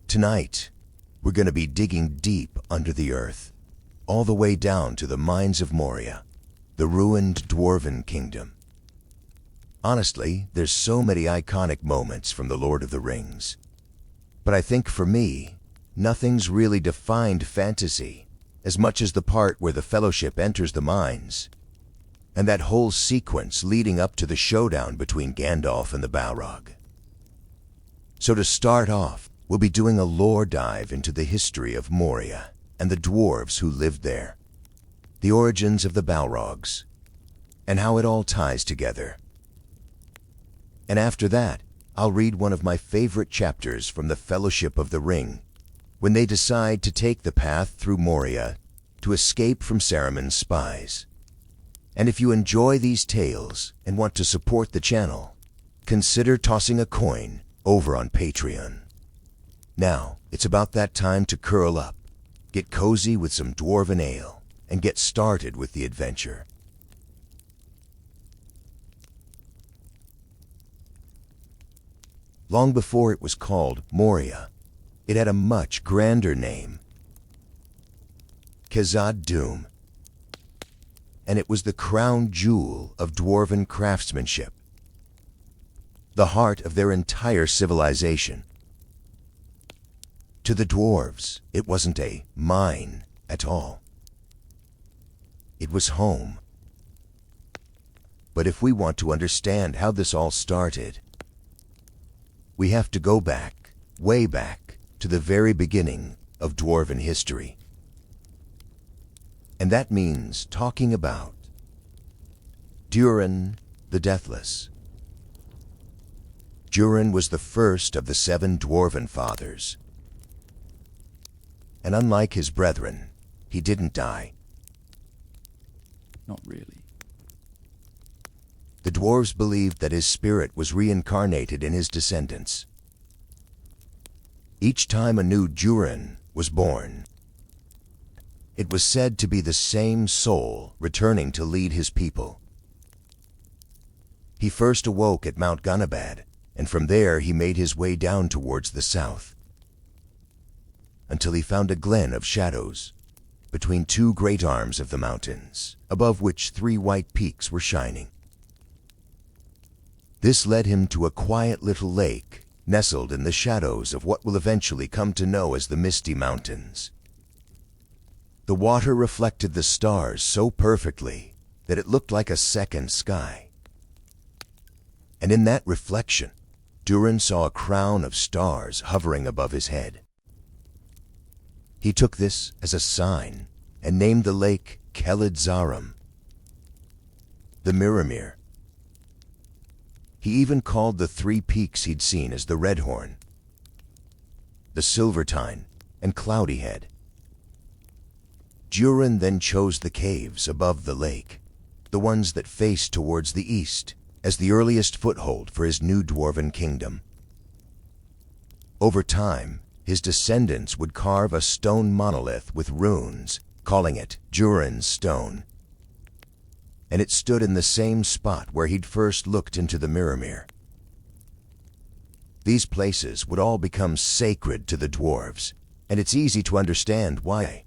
Tonight, we're going to be digging deep under the earth, all the way down to the mines of Moria, the ruined dwarven kingdom. Honestly, there's so many iconic moments from The Lord of the Rings. But I think for me, nothing's really defined fantasy as much as the part where the Fellowship enters the mines, and that whole sequence leading up to the showdown between Gandalf and the Balrog. So to start off, we'll be doing a lore dive into the history of Moria and the dwarves who lived there, the origins of the Balrogs, and how it all ties together. And after that, I'll read one of my favorite chapters from the Fellowship of the Ring, when they decide to take the path through Moria to escape from Saruman's spies. And if you enjoy these tales and want to support the channel, consider tossing a coin over on Patreon. Now, it's about that time to curl up, get cozy with some dwarven ale, and get started with the adventure. Long before it was called Moria, it had a much grander name, Khazad-dûm, and it was the crown jewel of dwarven craftsmanship, the heart of their entire civilization. To the dwarves, it wasn't a mine at all. It was home. But if we want to understand how this all started, we have to go back, way back, to the very beginning of dwarven history. And that means talking about Durin the Deathless. Durin was the first of the 7 dwarven fathers. And unlike his brethren, he didn't die. Not really. The dwarves believed that his spirit was reincarnated in his descendants. Each time a new Durin was born, it was said to be the same soul returning to lead his people. He first awoke at Mount Gunabad, and from there he made his way down towards the south, until he found a glen of shadows between 2 great arms of the mountains, above which 3 white peaks were shining. This led him to a quiet little lake nestled in the shadows of what we'll eventually come to know as the Misty Mountains. The water reflected the stars so perfectly that it looked like a second sky. And in that reflection, Durin saw a crown of stars hovering above his head. He took this as a sign and named the lake Keled-Zarum, the Mirrormere. He even called the 3 peaks he'd seen as the Redhorn, the Silvertine, and Cloudyhead. Durin then chose the caves above the lake, the ones that faced towards the east, as the earliest foothold for his new dwarven kingdom. Over time, his descendants would carve a stone monolith with runes, calling it Durin's Stone. And it stood in the same spot where he'd first looked into the Mirrormere. These places would all become sacred to the dwarves, and it's easy to understand why.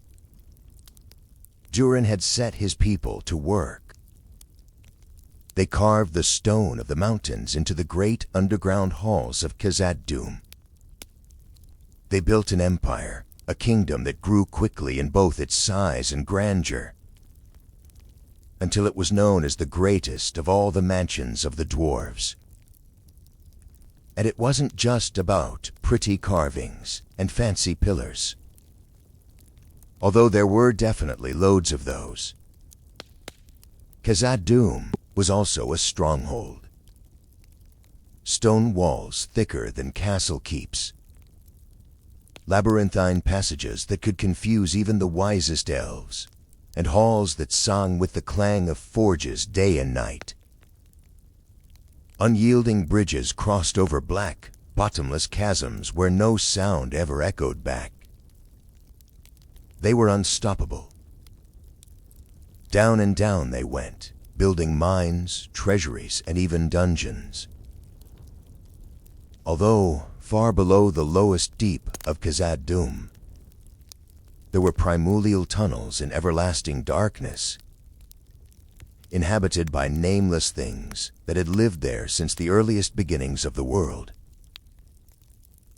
Durin had set his people to work. They carved the stone of the mountains into the great underground halls of Khazad-dûm. They built an empire, a kingdom that grew quickly in both its size and grandeur, until it was known as the greatest of all the mansions of the dwarves. And it wasn't just about pretty carvings and fancy pillars, although there were definitely loads of those. Khazad-dûm was also a stronghold. Stone walls thicker than castle keeps, labyrinthine passages that could confuse even the wisest elves, and halls that sung with the clang of forges day and night. Unyielding bridges crossed over black, bottomless chasms where no sound ever echoed back. They were unstoppable. Down and down they went, building mines, treasuries, and even dungeons. Although, far below the lowest deep of Khazad-dûm, there were primordial tunnels in everlasting darkness, inhabited by nameless things that had lived there since the earliest beginnings of the world.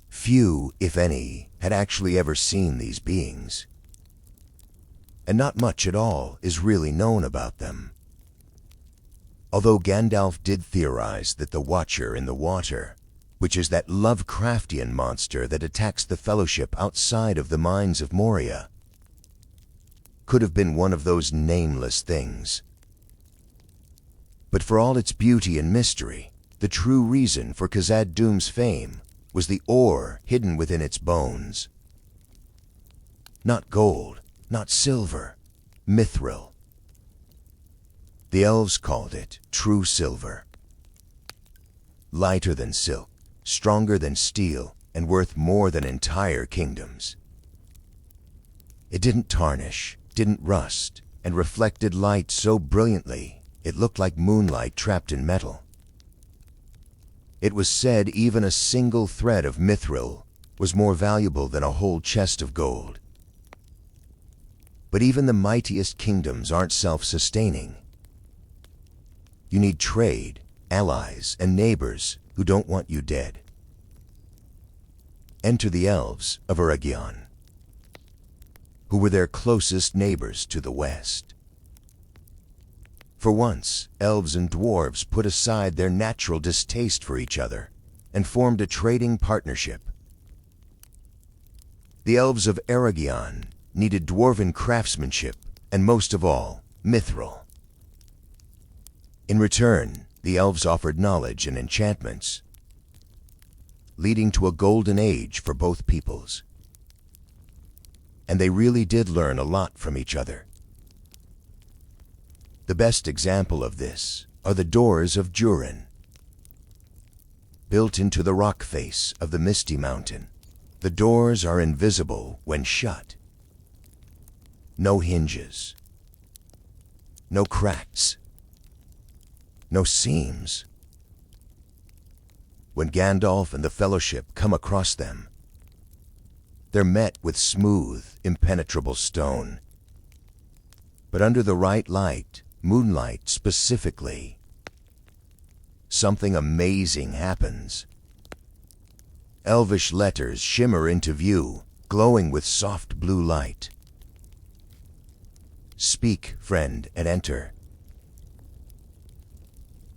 Few, if any, had actually ever seen these beings, and not much at all is really known about them. Although Gandalf did theorize that the Watcher in the Water, which is that Lovecraftian monster that attacks the Fellowship outside of the mines of Moria, could have been one of those nameless things. But for all its beauty and mystery, the true reason for Khazad-dûm's fame was the ore hidden within its bones. Not gold, not silver, mithril. The elves called it true silver. Lighter than silk, stronger than steel, and worth more than entire kingdoms. It didn't tarnish, didn't rust, and reflected light so brilliantly it looked like moonlight trapped in metal. It was said even a single thread of mithril was more valuable than a whole chest of gold. But even the mightiest kingdoms aren't self-sustaining. You need trade, allies, and neighbors who don't want you dead. Enter the elves of Eregion, who were their closest neighbors to the west. For once, elves and dwarves put aside their natural distaste for each other and formed a trading partnership. The elves of Eregion needed dwarven craftsmanship and, most of all, mithril. In return, the elves offered knowledge and enchantments, leading to a golden age for both peoples. And they really did learn a lot from each other. The best example of this are the doors of Durin. Built into the rock face of the Misty Mountain, the doors are invisible when shut. No hinges, no cracks, no seams. When Gandalf and the Fellowship come across them, they're met with smooth, impenetrable stone. But under the right light, moonlight specifically, something amazing happens. Elvish letters shimmer into view, glowing with soft blue light. Speak, friend, and enter.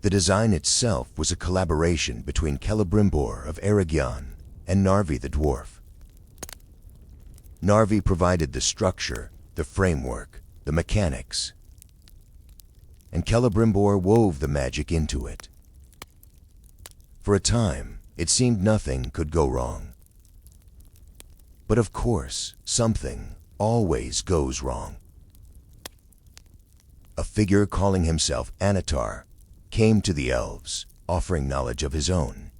The design itself was a collaboration between Celebrimbor of Eregion and Narvi the dwarf. Narvi provided the structure, the framework, the mechanics, and Celebrimbor wove the magic into it. For a time, it seemed nothing could go wrong. But of course, something always goes wrong. A figure calling himself Anatar came to the elves, offering knowledge of his own.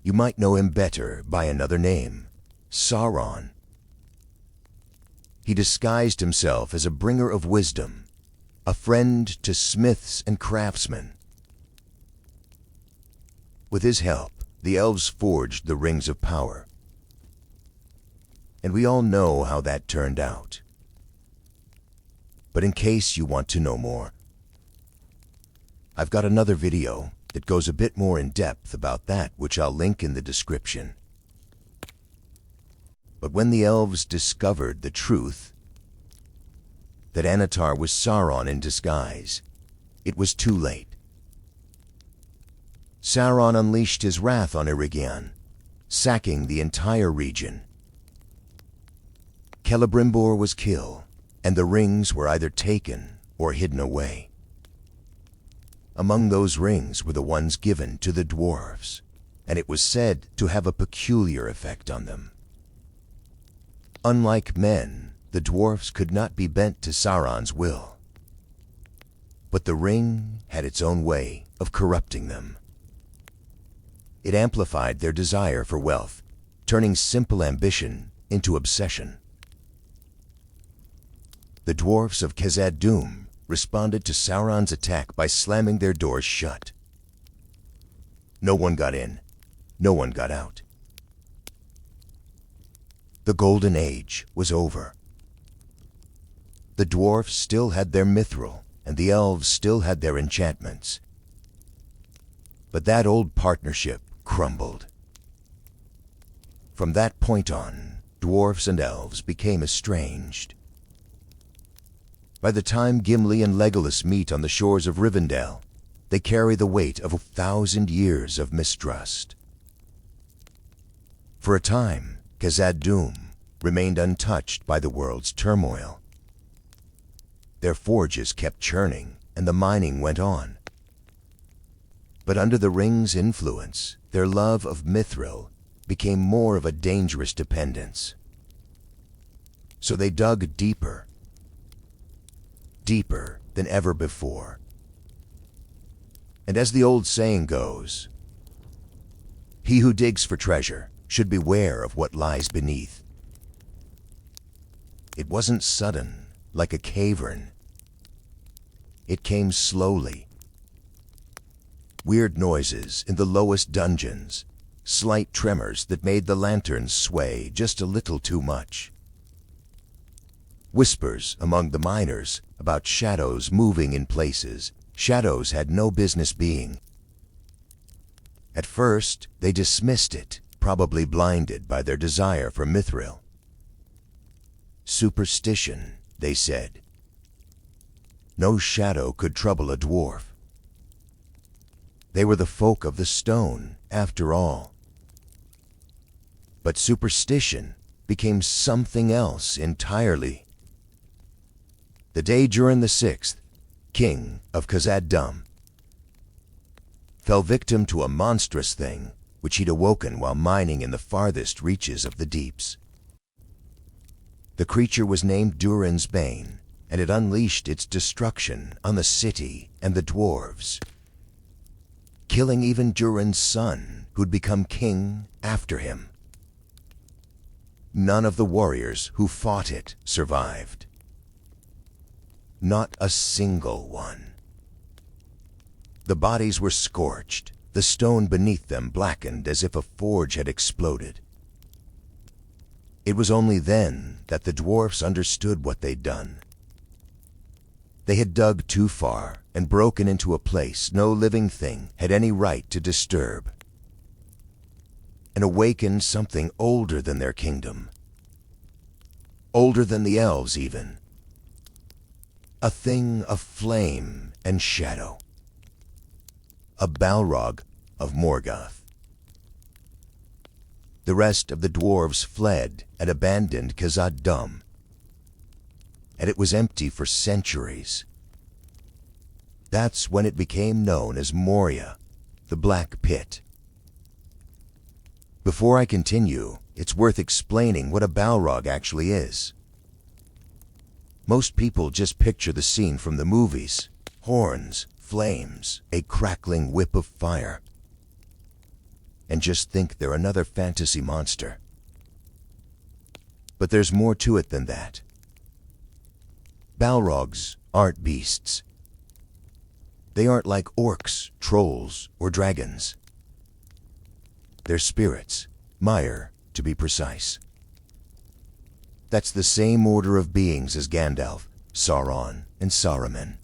You might know him better by another name, Sauron. He disguised himself as a bringer of wisdom, a friend to smiths and craftsmen. With his help, the elves forged the Rings of Power. And we all know how that turned out. But in case you want to know more, I've got another video that goes a bit more in depth about that, which I'll link in the description. But when the elves discovered the truth, that Anatar was Sauron in disguise, it was too late. Sauron unleashed his wrath on Eregion, sacking the entire region. Celebrimbor was killed, and the rings were either taken or hidden away. Among those rings were the ones given to the dwarves, and it was said to have a peculiar effect on them. Unlike men, the dwarfs could not be bent to Sauron's will. But the ring had its own way of corrupting them. It amplified their desire for wealth, turning simple ambition into obsession. The dwarfs of Khazad-dûm responded to Sauron's attack by slamming their doors shut. No one got in, no one got out. The Golden Age was over. The dwarfs still had their mithril, and the elves still had their enchantments. But that old partnership crumbled. From that point on, dwarfs and elves became estranged. By the time Gimli and Legolas meet on the shores of Rivendell, they carry the weight of 1,000 years of mistrust. For a time, Khazad-dûm remained untouched by the world's turmoil. Their forges kept churning, and the mining went on. But under the ring's influence, their love of mithril became more of a dangerous dependence. So they dug deeper, deeper than ever before. And as the old saying goes, he who digs for treasure should beware of what lies beneath. It wasn't sudden, like a cavern. It came slowly. Weird noises in the lowest dungeons, slight tremors that made the lanterns sway just a little too much. Whispers among the miners about shadows moving in places shadows had no business being. At first, they dismissed it, probably blinded by their desire for mithril. Superstition, they said. No shadow could trouble a dwarf. They were the folk of the stone, after all. But superstition became something else entirely. The day Durin the Sixth, king of Khazad-dûm, fell victim to a monstrous thing which he'd awoken while mining in the farthest reaches of the deeps. The creature was named Durin's Bane, and it unleashed its destruction on the city and the dwarves, killing even Durin's son, who'd become king after him. None of the warriors who fought it survived. Not a single one. The bodies were scorched, the stone beneath them blackened as if a forge had exploded. It was only then that the dwarfs understood what they'd done. They had dug too far and broken into a place no living thing had any right to disturb, and awakened something older than their kingdom, older than the elves even. A thing of flame and shadow. A Balrog of Morgoth. The rest of the dwarves fled and abandoned Khazad-dûm, and it was empty for centuries. That's when it became known as Moria, the Black Pit. Before I continue, it's worth explaining what a Balrog actually is. Most people just picture the scene from the movies: horns, flames, a crackling whip of fire, and just think they're another fantasy monster. But there's more to it than that. Balrogs aren't beasts. They aren't like orcs, trolls, or dragons. They're spirits, Mire, to be precise. That's the same order of beings as Gandalf, Sauron, and Saruman.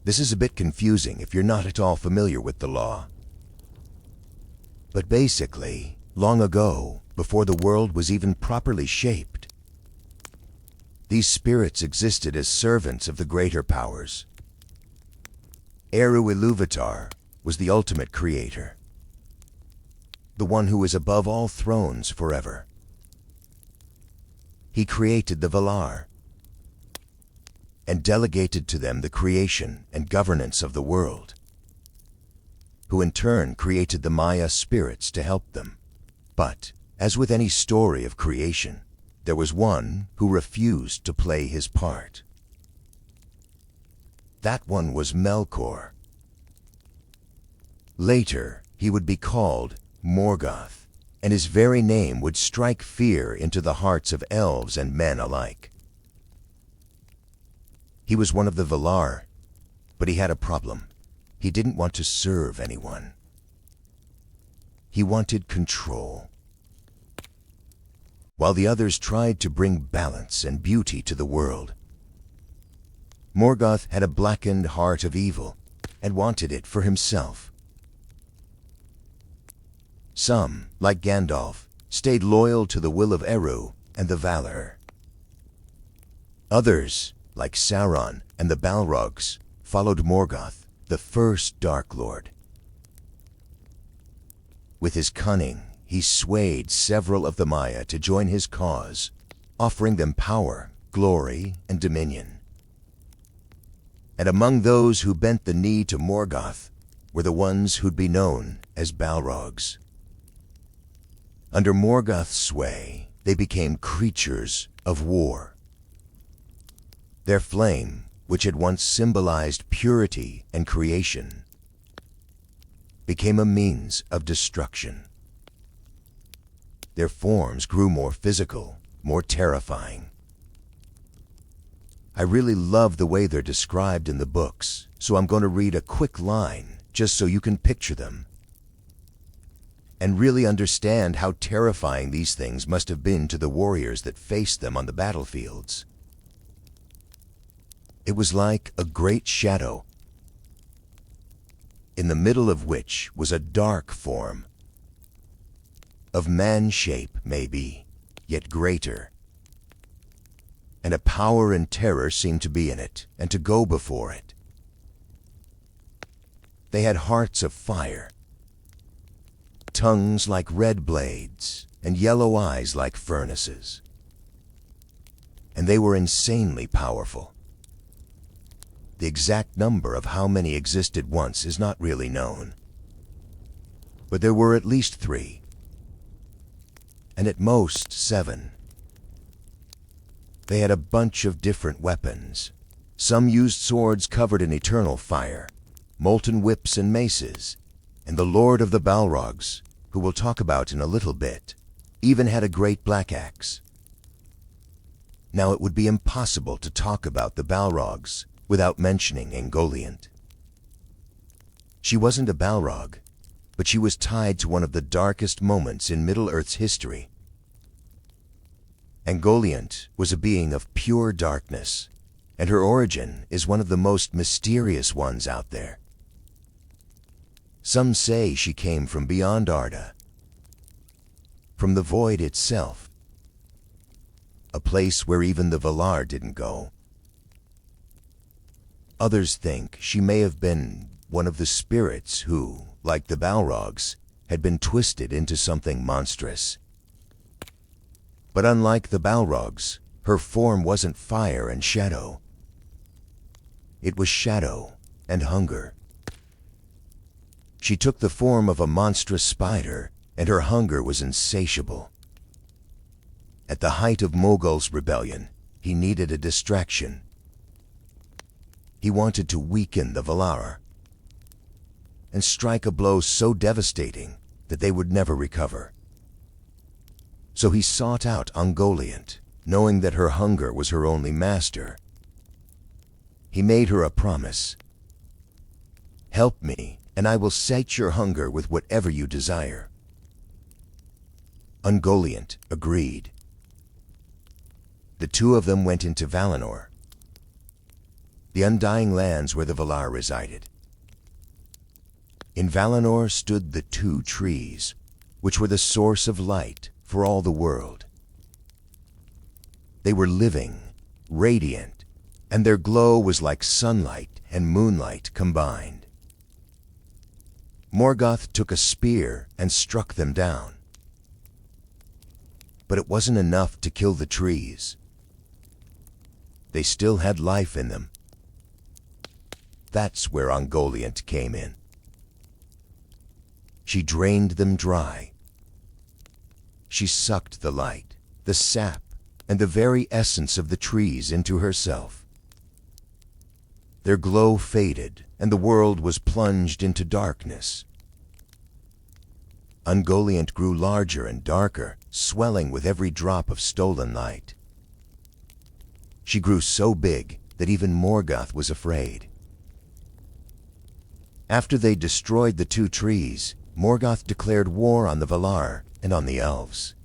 This is a bit confusing if you're not at all familiar with the law. But basically, long ago, before the world was even properly shaped, these spirits existed as servants of the greater powers. Eru Ilúvatar was the ultimate creator, the one who is above all thrones forever. He created the Valar and delegated to them the creation and governance of the world, who in turn created the Maya spirits to help them. But, as with any story of creation, there was one who refused to play his part. That one was Melkor. Later, he would be called Morgoth, and his very name would strike fear into the hearts of elves and men alike. He was one of the Valar, but he had a problem. He didn't want to serve anyone. He wanted control. While the others tried to bring balance and beauty to the world, Morgoth had a blackened heart of evil and wanted it for himself. Some, like Gandalf, stayed loyal to the will of Eru and the Valar. Others, like Sauron and the Balrogs, followed Morgoth, the first Dark Lord. With his cunning, he swayed several of the Maiar to join his cause, offering them power, glory, and dominion. And among those who bent the knee to Morgoth were the ones who'd be known as Balrogs. Under Morgoth's sway, they became creatures of war. Their flame, which had once symbolized purity and creation, became a means of destruction. Their forms grew more physical, more terrifying. I really love the way they're described in the books, so I'm going to read a quick line just so you can picture them and really understand how terrifying these things must have been to the warriors that faced them on the battlefields. It was like a great shadow, in the middle of which was a dark form, of man shape maybe, yet greater. And a power and terror seemed to be in it, and to go before it. They had hearts of fire, tongues like red blades, and yellow eyes like furnaces. And they were insanely powerful. The exact number of how many existed once is not really known. But there were at least 3, and at most 7. They had a bunch of different weapons. Some used swords covered in eternal fire, molten whips and maces, and the Lord of the Balrogs, who we'll talk about in a little bit, even had a great black axe. Now it would be impossible to talk about the Balrogs without mentioning Ungoliant. She wasn't a Balrog, but she was tied to one of the darkest moments in Middle-earth's history. Ungoliant was a being of pure darkness, and her origin is one of the most mysterious ones out there. Some say she came from beyond Arda, from the void itself, a place where even the Valar didn't go. Others think she may have been one of the spirits who, like the Balrogs, had been twisted into something monstrous. But unlike the Balrogs, her form wasn't fire and shadow. It was shadow and hunger. She took the form of a monstrous spider, and her hunger was insatiable. At the height of Mogul's rebellion, he needed a distraction. He wanted to weaken the Valar and strike a blow so devastating that they would never recover. So he sought out Ungoliant, knowing that her hunger was her only master. He made her a promise. "Help me, and I will sate your hunger with whatever you desire." Ungoliant agreed. The two of them went into Valinor, the undying lands where the Valar resided. In Valinor stood the 2 trees, which were the source of light for all the world. They were living, radiant, and their glow was like sunlight and moonlight combined. Morgoth took a spear and struck them down. But it wasn't enough to kill the trees. They still had life in them. That's where Ungoliant came in. She drained them dry. She sucked the light, the sap, and the very essence of the trees into herself. Their glow faded, and the world was plunged into darkness. Ungoliant grew larger and darker, swelling with every drop of stolen light. She grew so big that even Morgoth was afraid. After they destroyed the 2 trees, Morgoth declared war on the Valar and on the elves.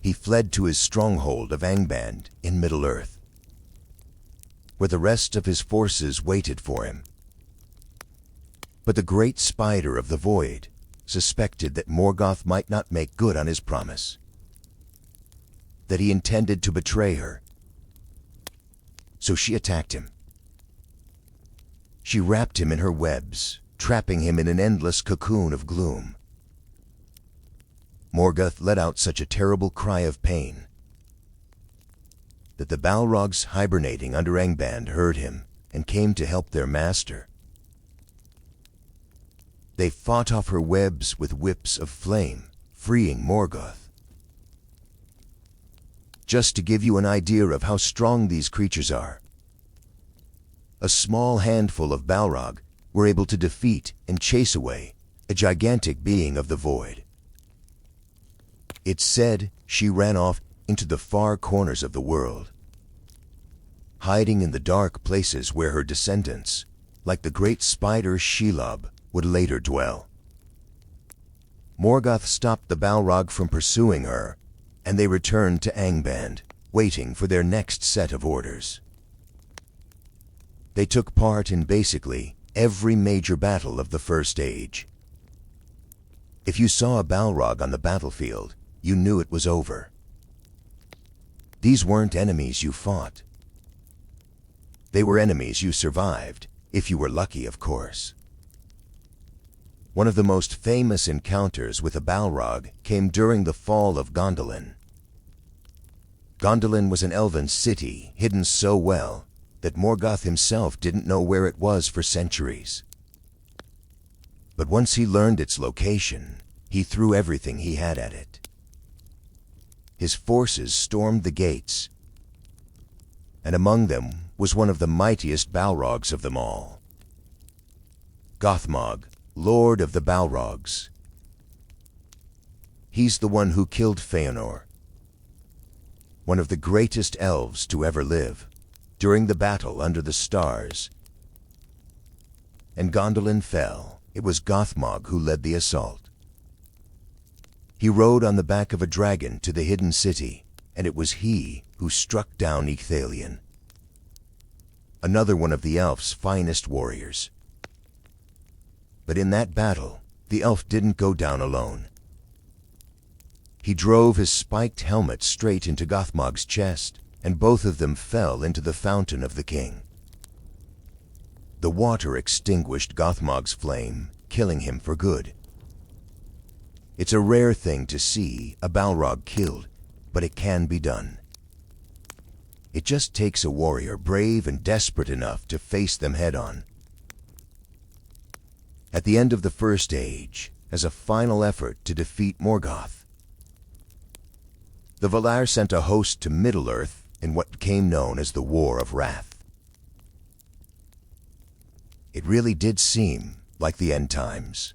He fled to his stronghold of Angband in Middle-earth, where the rest of his forces waited for him. But the great Spider of the Void suspected that Morgoth might not make good on his promise, that he intended to betray her. So she attacked him. She wrapped him in her webs, trapping him in an endless cocoon of gloom. Morgoth let out such a terrible cry of pain that the Balrogs hibernating under Angband heard him and came to help their master. They fought off her webs with whips of flame, freeing Morgoth. Just to give you an idea of how strong these creatures are, a small handful of Balrog were able to defeat and chase away a gigantic being of the void. It's said she ran off into the far corners of the world, hiding in the dark places where her descendants, like the great spider Shelob, would later dwell. Morgoth stopped the Balrog from pursuing her, and they returned to Angband, waiting for their next set of orders. They took part in basically every major battle of the First Age. If you saw a Balrog on the battlefield, you knew it was over. These weren't enemies you fought. They were enemies you survived, if you were lucky, of course. One of the most famous encounters with a Balrog came during the fall of Gondolin. Gondolin was an elven city hidden so well that Morgoth himself didn't know where it was for centuries. But once he learned its location, he threw everything he had at it. His forces stormed the gates, and among them was one of the mightiest Balrogs of them all, Gothmog, Lord of the Balrogs. He's the one who killed Feanor, one of the greatest elves to ever live, during the battle under the stars. And Gondolin fell. It was Gothmog who led the assault. He rode on the back of a dragon to the hidden city, and it was he who struck down Icthalion, another one of the elf's finest warriors. But in that battle, the elf didn't go down alone. He drove his spiked helmet straight into Gothmog's chest, and both of them fell into the Fountain of the King. The water extinguished Gothmog's flame, killing him for good. It's a rare thing to see a Balrog killed, but it can be done. It just takes a warrior brave and desperate enough to face them head-on. At the end of the First Age, as a final effort to defeat Morgoth, the Valar sent a host to Middle-earth in what became known as the War of Wrath. It really did seem like the end times.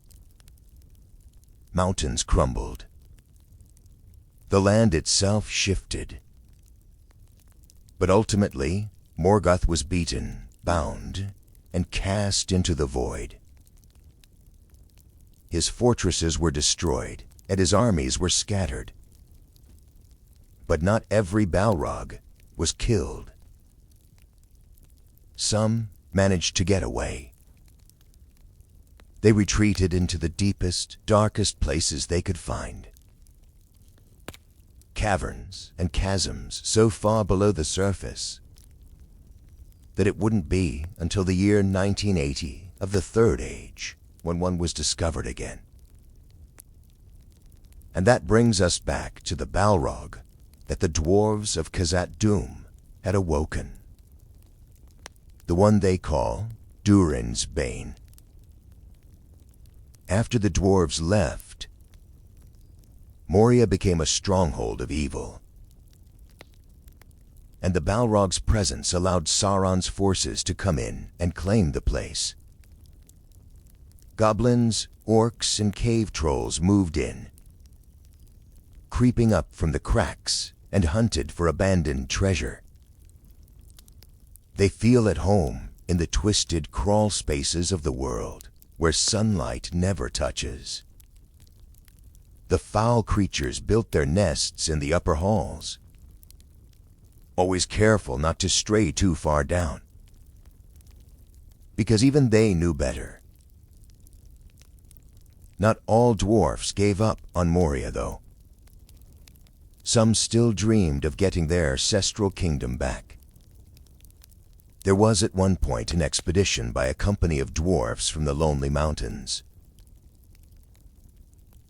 Mountains crumbled. The land itself shifted. But ultimately, Morgoth was beaten, bound, and cast into the void. His fortresses were destroyed, and his armies were scattered. But not every Balrog was killed. Some managed to get away. They retreated into the deepest, darkest places they could find. Caverns and chasms so far below the surface that it wouldn't be until the year 1980 of the Third Age when one was discovered again. And that brings us back to the Balrog that the dwarves of Khazad-dûm had awoken. The one they call Durin's Bane. After the dwarves left, Moria became a stronghold of evil, and the Balrog's presence allowed Sauron's forces to come in and claim the place. Goblins, orcs, and cave trolls moved in, creeping up from the cracks and hunted for abandoned treasure. They feel at home in the twisted crawl spaces of the world. where sunlight never touches. The foul creatures built their nests in the upper halls, always careful not to stray too far down, because even they knew better. Not all dwarfs gave up on Moria, though. Some still dreamed of getting their ancestral kingdom back. There was at one point an expedition by a company of dwarfs from the Lonely Mountains,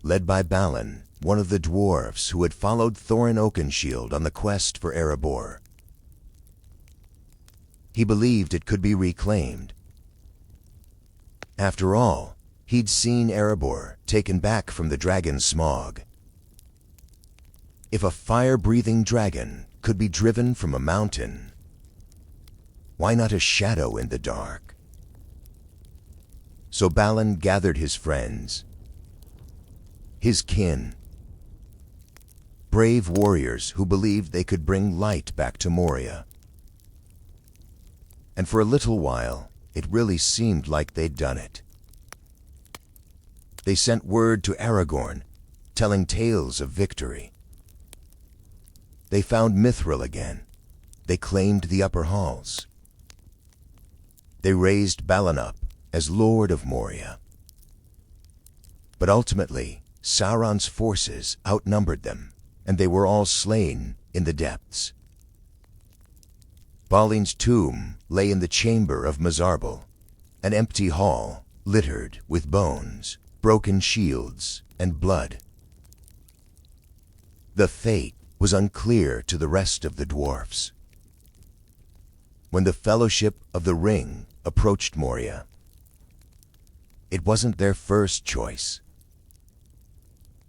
led by Balin, one of the dwarfs who had followed Thorin Oakenshield on the quest for Erebor. He believed it could be reclaimed. After all, he'd seen Erebor taken back from the dragon Smog. If a fire-breathing dragon could be driven from a mountain, why not a shadow in the dark? So Balin gathered his friends, his kin, brave warriors who believed they could bring light back to Moria. And for a little while, it really seemed like they'd done it. They sent word to Aragorn, telling tales of victory. They found Mithril again. They claimed the upper halls. They raised Balin up as Lord of Moria. But ultimately, Sauron's forces outnumbered them, and they were all slain in the depths. Balin's tomb lay in the chamber of Mizarble, an empty hall littered with bones, broken shields, and blood. The fate was unclear to the rest of the dwarfs. When the Fellowship of the Ring approached Moria, it wasn't their first choice.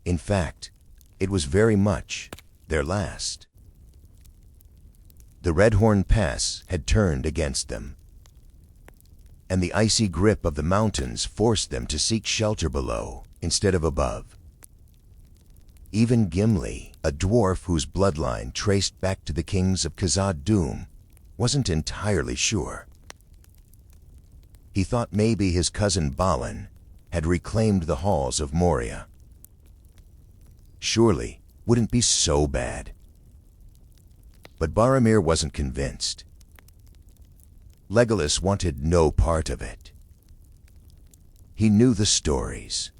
In fact, it was very much their last. The Redhorn Pass had turned against them, and the icy grip of the mountains forced them to seek shelter below instead of above. Even Gimli, a dwarf whose bloodline traced back to the kings of Khazad-dûm, wasn't entirely sure. He thought maybe his cousin Balin had reclaimed the halls of Moria. Surely, wouldn't be so bad. But Boromir wasn't convinced. Legolas wanted no part of it. He knew the stories.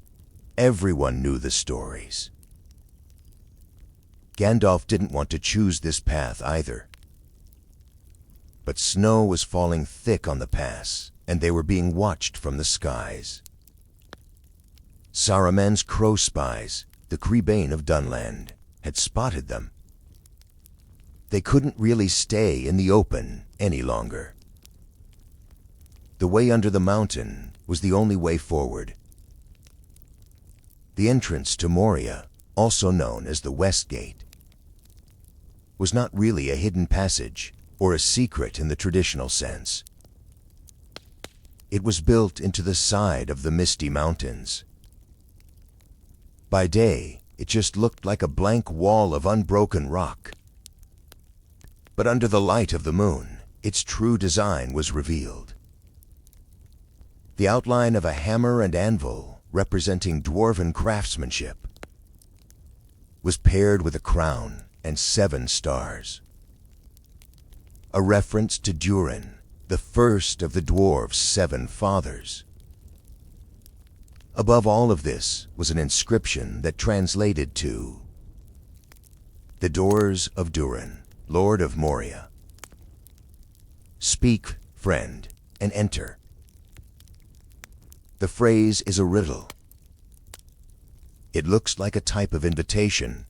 Everyone knew the stories. Gandalf didn't want to choose this path either. But snow was falling thick on the pass, and they were being watched from the skies. Saruman's crow spies, the Creebane of Dunland, had spotted them. They couldn't really stay in the open any longer. The way under the mountain was the only way forward. The entrance to Moria, also known as the West Gate, was not really a hidden passage or a secret in the traditional sense. It was built into the side of the Misty Mountains. By day, it just looked like a blank wall of unbroken rock. But under the light of the moon, its true design was revealed. The outline of a hammer and anvil representing dwarven craftsmanship was paired with a crown and 7 stars. A reference to Durin, the first of the dwarves' 7 fathers. Above all of this was an inscription that translated to "The Doors of Durin, Lord of Moria. Speak, friend, and enter." The phrase is a riddle. It looks like a type of invitation,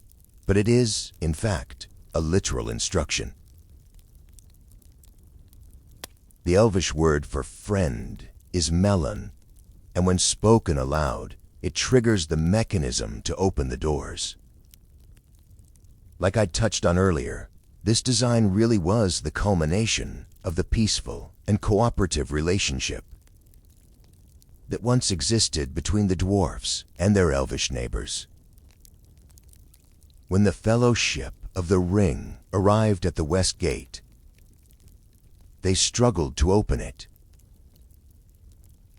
but it is, in fact, a literal instruction. The Elvish word for friend is melon, and when spoken aloud, it triggers the mechanism to open the doors. Like I touched on earlier, this design really was the culmination of the peaceful and cooperative relationship that once existed between the dwarfs and their elvish neighbors. When the Fellowship of the Ring arrived at the West Gate, they struggled to open it.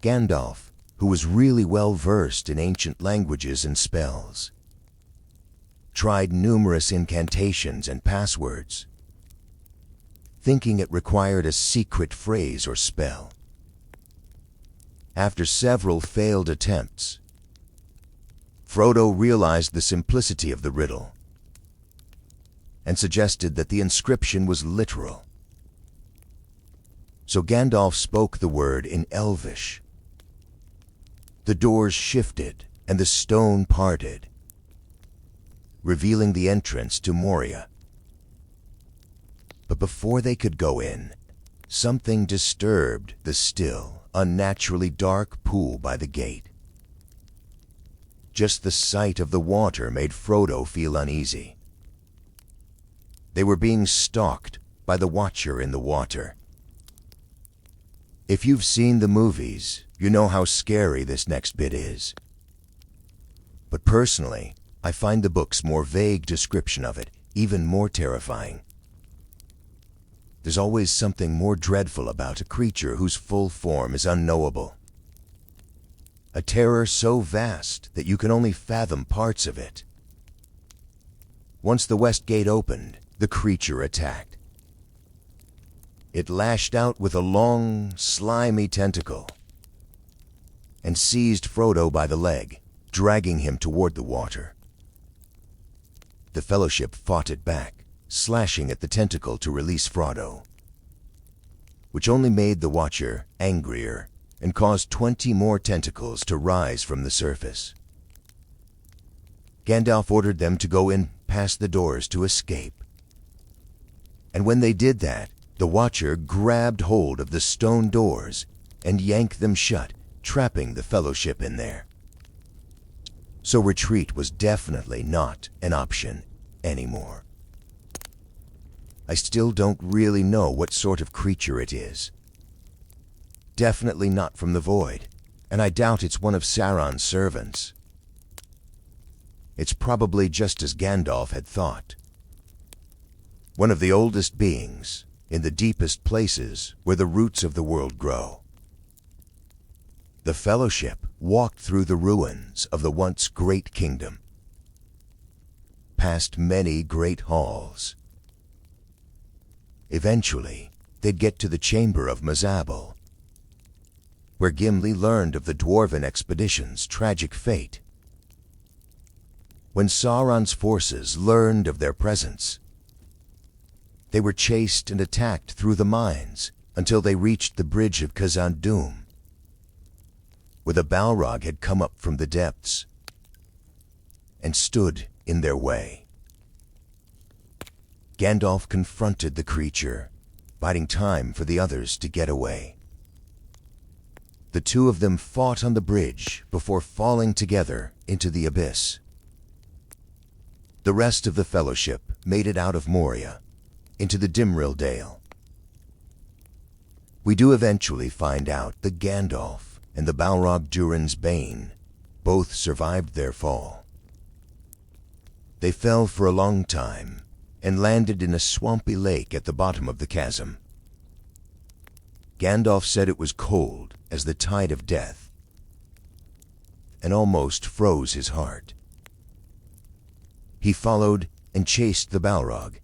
Gandalf, who was really well versed in ancient languages and spells, tried numerous incantations and passwords, thinking it required a secret phrase or spell. After several failed attempts, Frodo realized the simplicity of the riddle and suggested that the inscription was literal. So Gandalf spoke the word in Elvish. The doors shifted and the stone parted, revealing the entrance to Moria. But before they could go in, something disturbed the still, unnaturally dark pool by the gate. Just the sight of the water made Frodo feel uneasy. They were being stalked by the Watcher in the water. If you've seen the movies, you know how scary this next bit is. But personally, I find the book's more vague description of it even more terrifying. There's always something more dreadful about a creature whose full form is unknowable. A terror so vast that you can only fathom parts of it. Once the west gate opened, the creature attacked. It lashed out with a long, slimy tentacle and seized Frodo by the leg, dragging him toward the water. The Fellowship fought it back, slashing at the tentacle to release Frodo, which only made the Watcher angrier and caused 20 more tentacles to rise from the surface. Gandalf ordered them to go in past the doors to escape. And when they did that, the Watcher grabbed hold of the stone doors and yanked them shut, trapping the Fellowship in there. So retreat was definitely not an option anymore. I still don't really know what sort of creature it is. Definitely not from the void, and I doubt it's one of Sauron's servants. It's probably just as Gandalf had thought. One of the oldest beings, in the deepest places where the roots of the world grow. The Fellowship walked through the ruins of the once great kingdom, past many great halls. Eventually, they'd get to the chamber of Mazabal, where Gimli learned of the Dwarven expedition's tragic fate. When Sauron's forces learned of their presence, they were chased and attacked through the mines until they reached the bridge of Khazad-dûm, where the Balrog had come up from the depths and stood in their way. Gandalf confronted the creature, biding time for the others to get away. The two of them fought on the bridge before falling together into the abyss. The rest of the Fellowship made it out of Moria, into the Dimril Dale. We do eventually find out that Gandalf and the Balrog Durin's Bane both survived their fall. They fell for a long time and landed in a swampy lake at the bottom of the chasm. Gandalf said it was cold as the tide of death, and almost froze his heart. He followed and chased the Balrog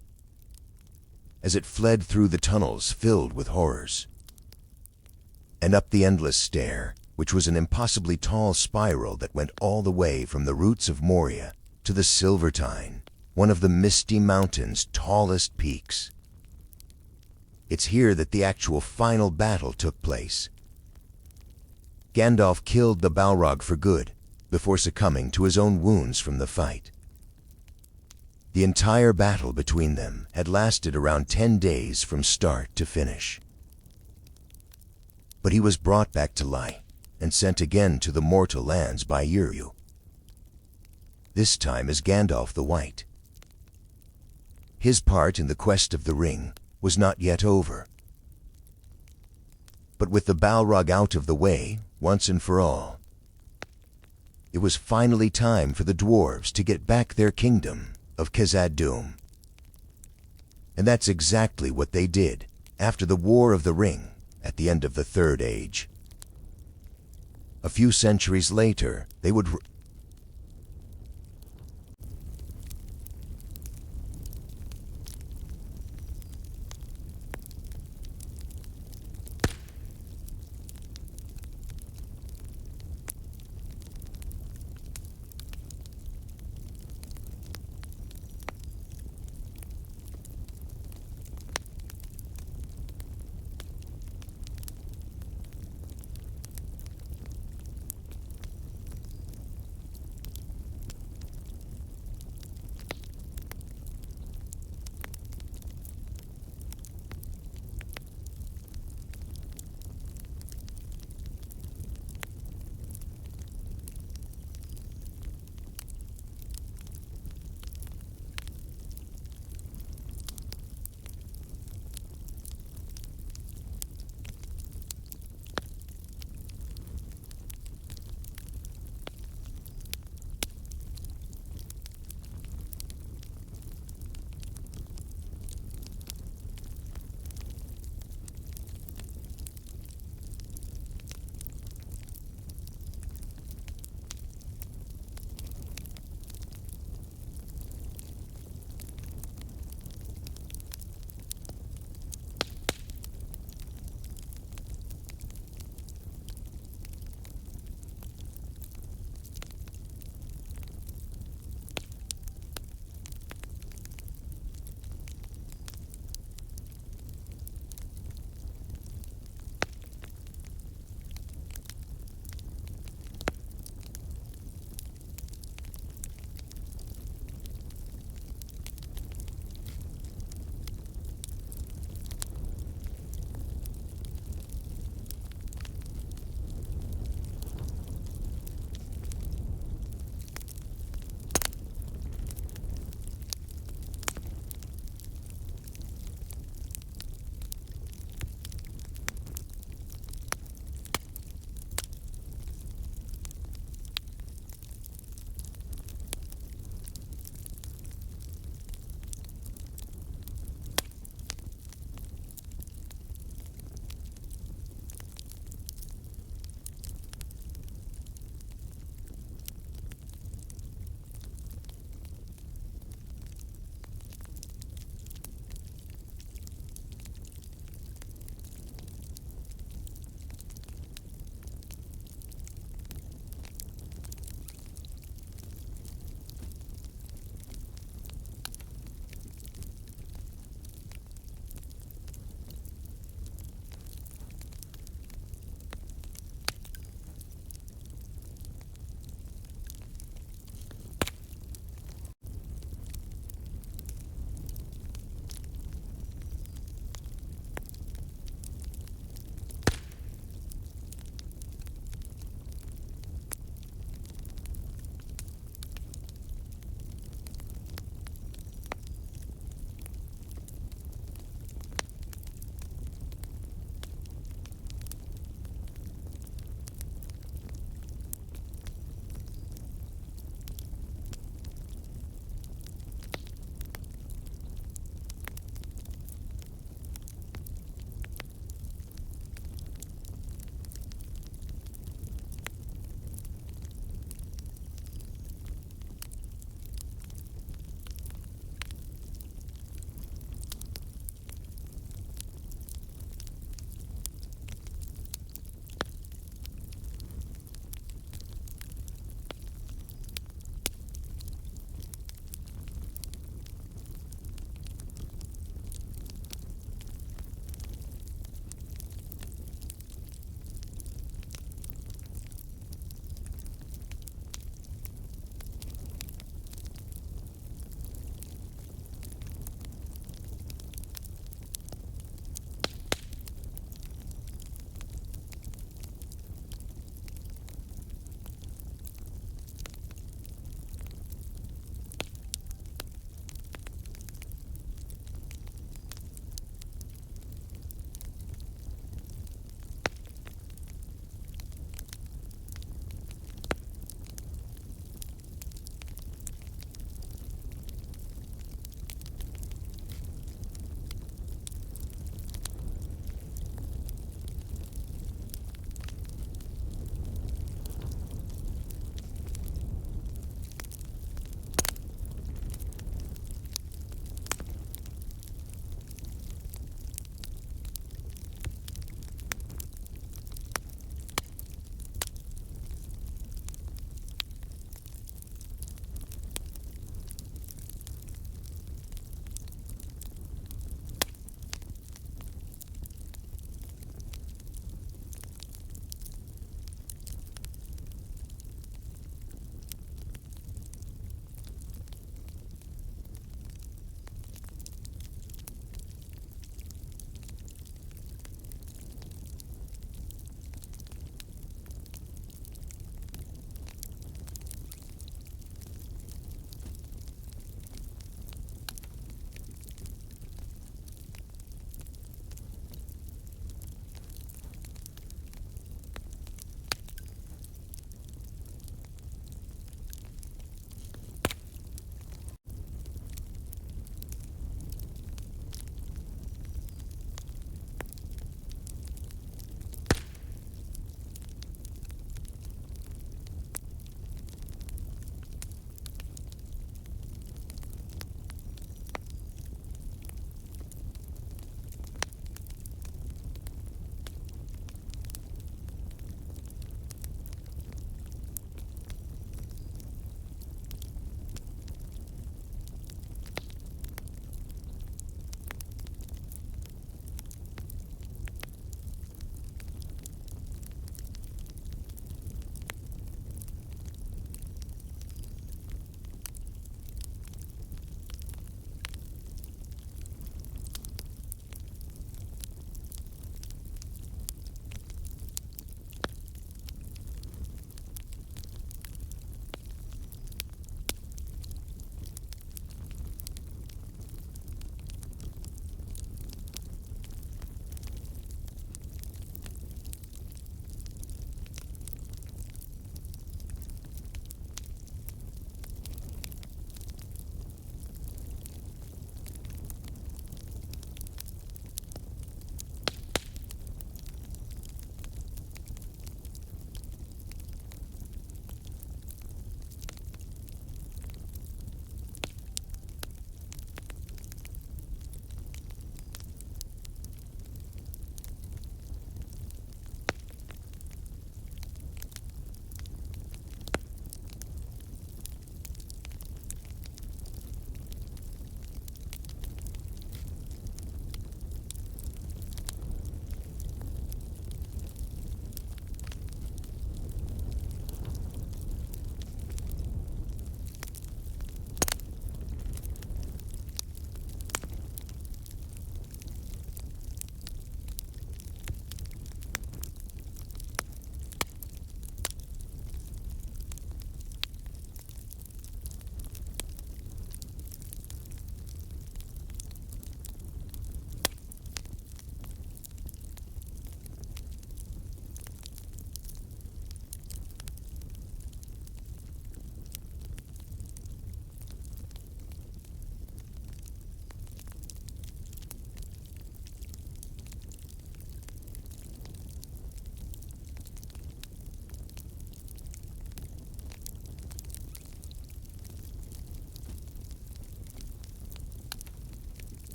as it fled through the tunnels filled with horrors, and up the endless stair, which was an impossibly tall spiral that went all the way from the roots of Moria to the Silvertine, one of the Misty Mountain's tallest peaks. It's here that the actual final battle took place. Gandalf killed the Balrog for good before succumbing to his own wounds from the fight. The entire battle between them had lasted around 10 days from start to finish. But he was brought back to life and sent again to the mortal lands by Uriu, this time as Gandalf the White. His part in the quest of the ring was not yet over. But with the Balrog out of the way, once and for all, it was finally time for the dwarves to get back their kingdom of Khazad-dûm. And that's exactly what they did after the War of the Ring at the end of the Third Age. A few centuries later, they would